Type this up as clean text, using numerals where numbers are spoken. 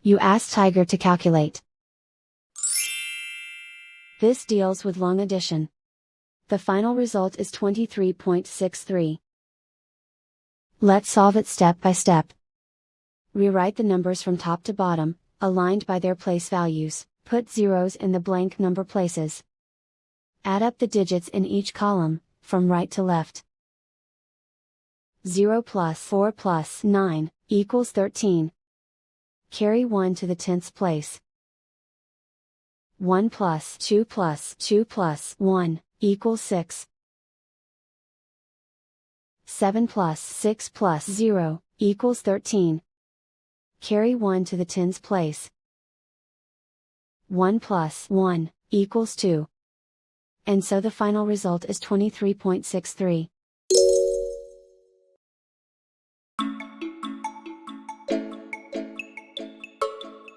You ask Tiger to calculate. This deals with long addition. The final result is 23.63. Let's solve it step by step. Rewrite the numbers from top to bottom, aligned by their place values. Put zeros in the blank number places. Add up the digits in each column, from right to left. 0 plus 4 plus 9 equals 13. Carry 1 to the 10th place. 1 plus 2 plus 2 plus 1 equals 6. 7 plus 6 plus 0 equals 13. Carry 1 to the 10th place. 1 plus 1 equals 2. And so the final result is 23.63.